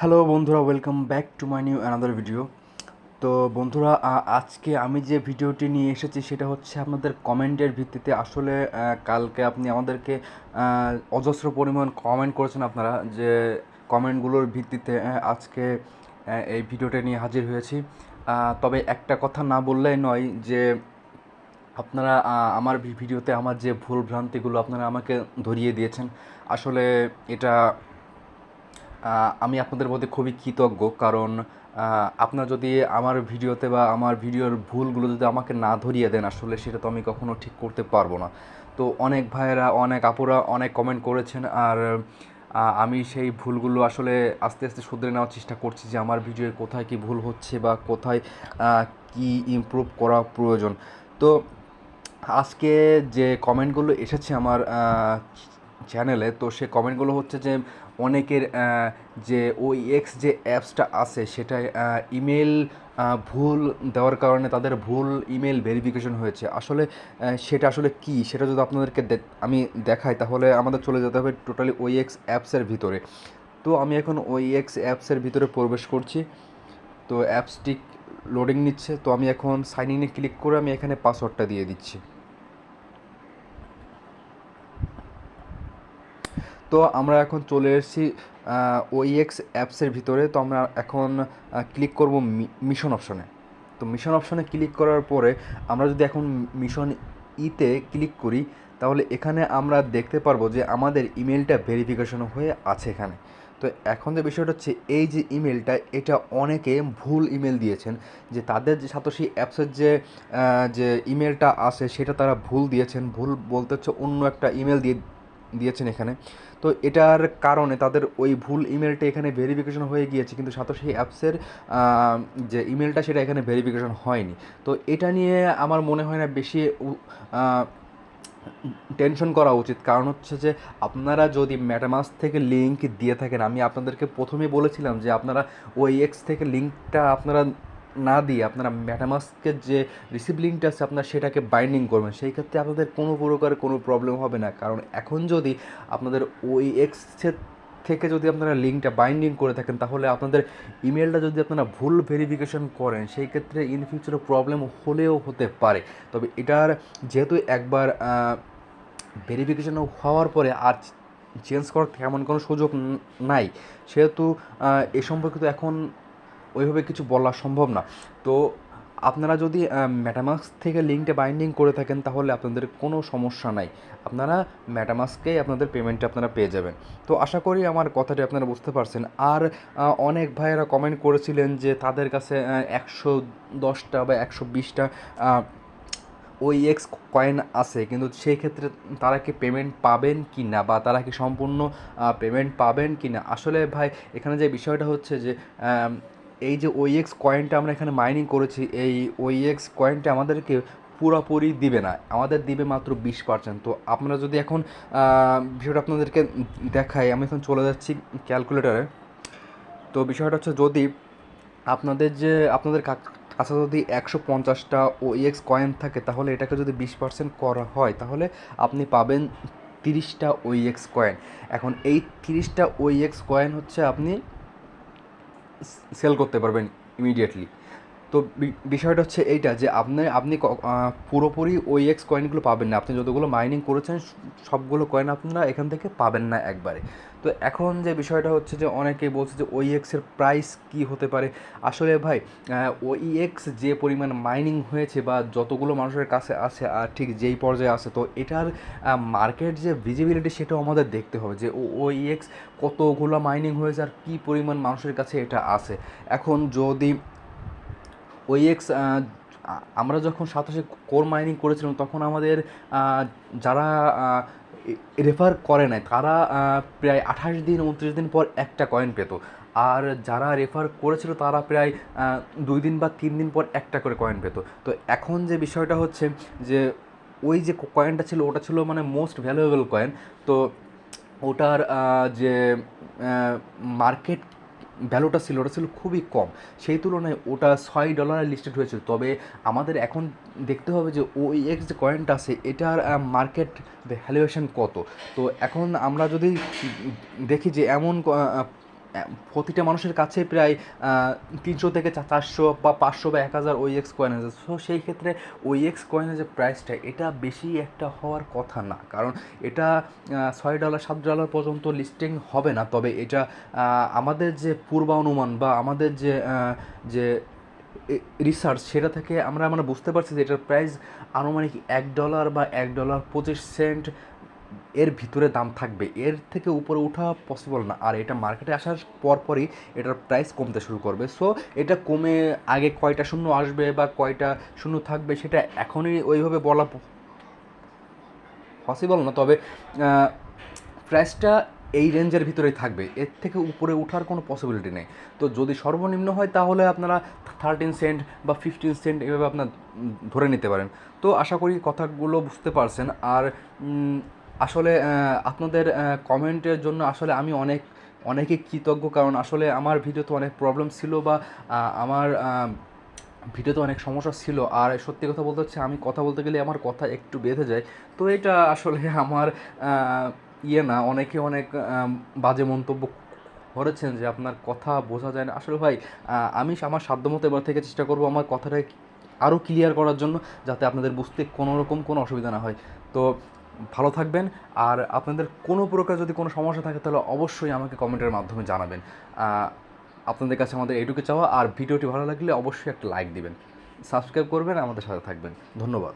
Hello বন্ধুরা, welcome back to my new another video. তো বন্ধুরা, আজকে আমি যে ভিডিওটি নিয়ে এসেছি সেটা হচ্ছে আপনাদের কমেন্টের ভিত্তিতে। আসলে কালকে আপনি আমাদেরকে অজস্র পরিমাণ কমেন্ট করেছেন আপনারা, যে কমেন্টগুলোর ভিত্তিতে আজকে এই ভিডিওটা নিয়ে হাজির হয়েছি। তবে একটা কথা না বললেই নয় যে আপনারা আমার ভিডিওতে আমার যে ভুল ভ্রান্তিগুলো আপনারা আমাকে ধরিয়ে দিয়েছেন। আসলে এটা আমি আপনাদের প্রতি খুবই কৃতজ্ঞ, কারণ আপনারা যদি আমার ভিডিওতে বা আমার ভিডিওর ভুলগুলো যদি আমাকে না ধরিয়ে দেন, আসলে সেটা তো আমি কখনো ঠিক করতে পারবো না। তো অনেক ভাইয়েরা, অনেক আপুরা অনেক কমেন্ট করেছেন, আর আমি সেই ভুলগুলো আসলে আস্তে আস্তে শুধরে নেওয়ার চেষ্টা করছি, যে আমার ভিডিওয় কোথায় কী ভুল হচ্ছে বা কোথায় কী ইমপ্রুভ করা প্রয়োজন। তো আজকে যে কমেন্টগুলো এসেছে আমার চ্যানেলে, তো সে কমেন্টগুলো হচ্ছে যে অনেকের যে OEX যে অ্যাপসটা আছে সেটায় ইমেল ভুল দেওয়ার কারণে তাদের ভুল ইমেল ভেরিফিকেশন হয়েছে। আসলে সেটা আসলে কী, সেটা যদি আপনাদেরকে আমি দেখাই, তাহলে আমাদের চলে যেতে হবে টোটালি OEX অ্যাপসের ভিতরে। তো আমি এখন OEX অ্যাপসের ভিতরে প্রবেশ করছি। তো অ্যাপসটি লোডিং নিচ্ছে। তো আমি এখন সাইন ইনে ক্লিক করে আমি এখানে পাসওয়ার্ডটা দিয়ে দিচ্ছি। তো আমরা এখন চলে এসেছি OEX অ্যাপসের ভিতরে। তো আমরা এখন ক্লিক করব মিশন অপশনে। তো মিশন অপশনে ক্লিক করার পরে আমরা যদি এখন মিশন ইতে ক্লিক করি, তাহলে এখানে আমরা দেখতে পারবো যে আমাদের ইমেলটা ভেরিফিকেশন হয়ে আছে এখানে। তো এখন যে বিষয়টা হচ্ছে, এই যে ইমেলটা, এটা অনেকে ভুল ইমেল দিয়েছেন, যে তাদের যে সাতোশি অ্যাপসের যে ইমেলটা আছে সেটা তারা ভুল দিয়েছেন। ভুল বলতে হচ্ছে অন্য একটা ইমেল দিয়েছেন এখানে। তো এটার কারণে তাদের ওই ভুল ইমেলটা এখানে ভেরিফিকেশন হয়ে গিয়েছে, কিন্তু সাতোশি অ্যাপসের যে ইমেলটা সেটা এখানে ভেরিফিকেশন হয়নি। তো এটা নিয়ে আমার মনে হয় না বেশি টেনশন করা উচিত। কারণ হচ্ছে যে আপনারা যদি মেটামাস্ক থেকে লিঙ্ক দিয়ে থাকেন, আমি আপনাদেরকে প্রথমেই বলেছিলাম যে আপনারা OEX থেকে লিঙ্কটা আপনারা না দিয়ে আপনারা মেটামাস্কের যে রিসিভ লিঙ্কটা আছে আপনারা সেটাকে বাইন্ডিং করবেন। সেই ক্ষেত্রে আপনাদের কোনো প্রকার কোনো প্রবলেম হবে না। কারণ এখন যদি আপনাদের OEX থেকে যদি আপনারা লিঙ্কটা বাইন্ডিং করে থাকেন, তাহলে আপনাদের ইমেলটা যদি আপনারা ভুল ভেরিফিকেশন করেন, সেই ক্ষেত্রে ইন ফিউচারে প্রবলেম হলেও হতে পারে। তবে এটার যেহেতু একবার ভেরিফিকেশন হওয়ার পরে আর চেঞ্জ করার তেমন কোনো সুযোগ নাই, সেহেতু এ সম্পর্কিত এখন ওইভাবে কিছু বলা সম্ভব না। তো আপনারা যদি মেটামাস্ক থেকে লিঙ্কটা বাইন্ডিং করে থাকেন, তাহলে আপনাদের কোনো সমস্যা নাই। আপনারা মেটামাস্কেই আপনাদের পেমেন্টটা আপনারা পেয়ে যাবেন। তো আশা করি আমার কথাটি আপনারা বুঝতে পারছেন। আর অনেক ভাইয়েরা কমেন্ট করেছিলেন যে তাদের কাছে 110টা বা 120টা OEX কয়েন আছে, কিন্তু সেই ক্ষেত্রে তারা কি পেমেন্ট পাবেন কি না, বা তারা কি সম্পূর্ণ পেমেন্ট পাবেন কি না। আসলে ভাই, এখানে যে বিষয়টা হচ্ছে যে এই যে OEX কয়েনটা আমরা এখানে মাইনিং করেছি, এই OEX কয়েনটা আমাদেরকে পুরোপুরি দিবে না, আমাদের দিবে মাত্র 20%। তো আপনারা যদি এখন বিষয়টা আপনাদেরকে দেখাই, আমি এখন চলে যাচ্ছি ক্যালকুলেটারে। তো বিষয়টা হচ্ছে, যদি আপনাদের কাছে যদি 150টা OEX কয়েন থাকে, তাহলে এটাকে যদি 20% করা হয়, তাহলে আপনি পাবেন 30টা OEX কয়েন। এখন এই 30টা OEX কয়েন হচ্ছে আপনি সেল করতে পারবেন ইমিডিয়েটলি। তো বিষয়টা হচ্ছে এইটা, যে আপনি পুরোপুরি OEX কয়েনগুলো পাবেন না। আপনি যতগুলো মাইনিং করেছেন সবগুলো কয়েন আপনারা এখান থেকে পাবেন না একবারে। তো এখন যে বিষয়টা হচ্ছে, যে অনেকেই বলছে যে OEX এর প্রাইস কী হতে পারে। আসলে ভাই, OEX যে পরিমাণ মাইনিং হয়েছে বা যতগুলো মানুষের কাছে আছে, আর ঠিক যেই পর্যায়ে আছে, তো এটার মার্কেট যে ভিজিবিলিটি সেটাও আমাদের দেখতে হবে, যে OEX কতগুলো মাইনিং হয়েছে আর কী পরিমাণ মানুষের কাছে এটা আছে। এখন যদি OEX আমরা যখন সাতাশে কোর মাইনিং করেছিলাম, তখন আমাদের যারা রেফার করে নাই, তারা প্রায় 28 দিন 29 দিন পর একটা কয়েন পেত। আর যারা রেফার করেছিল তারা প্রায় 2 দিন বা 3 দিন পর একটা করে কয়েন পেত। তো এখন যে বিষয়টা হচ্ছে, যে ওই যে কয়েনটা ছিল, ওটা ছিল মানে মোস্ট ভ্যালুয়েবল কয়েন। তো ওটার যে মার্কেট ভ্যালুটা ছিল, ওটা ছিল খুবই কম। সেই তুলনায় ওটা $6 লিস্টেড হয়েছিল। তবে আমাদের এখন দেখতে হবে যে OEX যে কয়েনটা আছে, এটার মার্কেট ভ্যালুয়েশন কত। তো এখন আমরা যদি দেখি যে এমন প্রতিটা মানুষের কাছে প্রায় 300 থেকে 400 বা 500 বা 1000 OX কয়েন আছে। সো সেই ক্ষেত্রে OX কয়েনের যে প্রাইসটা এটা বেশি একটা হওয়ার কথা না, কারণ এটা $6 $7 পর্যন্ত লিস্টিং হবে না। তবে এটা আমাদের যে পূর্বানুমান বা আমাদের যে রিসার্চ সেটা থেকে আমরা বুঝতে পারছি যে এটার প্রাইস আনুমানিক $1 বা $1.25 এর ভিতরে দাম থাকবে, এর থেকে উপরে ওঠা পসিবল না। আর এটা মার্কেটে আসার পরপরই এটার প্রাইস কমতে শুরু করবে। সো এটা কমে আগে কয়টা শূন্য আসবে বা কয়টা শূন্য থাকবে সেটা এখনই ওইভাবে বলা পসিবল না। তবে প্রাইসটা এই রেঞ্জের ভিতরেই থাকবে, এর থেকে উপরে ওঠার কোনো পসিবিলিটি নেই। তো যদি সর্বনিম্ন হয় তাহলে আপনারা 13 সেন্ট বা 15 সেন্ট এভাবে আপনার ধরে নিতে পারেন। তো আশা করি কথাগুলো বুঝতে পারছেন। আর আসলে আপনাদের কমেন্টের জন্য আসলে আমি অনেকই কৃতজ্ঞ, কারণ আসলে আমার ভিডিওতে অনেক প্রবলেম ছিল বা আমার ভিডিওতে অনেক সমস্যা ছিল। আর সত্যি কথা বলতে হচ্ছে আমি কথা বলতে গেলে আমার কথা একটু বেঁধে যায়। তো এটা আসলে আমার না, অনেকে অনেক বাজে মন্তব্য করেছেন যে আপনার কথা বোঝা যায় না। আসলে ভাই আমি আমার সাধ্যমতো এবার থেকে চেষ্টা করব আমার কথাটা আরও ক্লিয়ার করার জন্য, যাতে আপনাদের বুঝতে কোনো রকম কোনো অসুবিধা না হয়। তো ভালো থাকবেন। আর আপনাদের কোনো প্রকার যদি কোনো সমস্যা থাকে তাহলে অবশ্যই আমাকে কমেন্টের মাধ্যমে জানাবেন। আপনাদের কাছে আমাদের এইটুকু চাওয়া। আর ভিডিওটি ভালো লাগলে অবশ্যই একটা লাইক দিবেন, সাবস্ক্রাইব করবেন, আমাদের সাথে থাকবেন। ধন্যবাদ।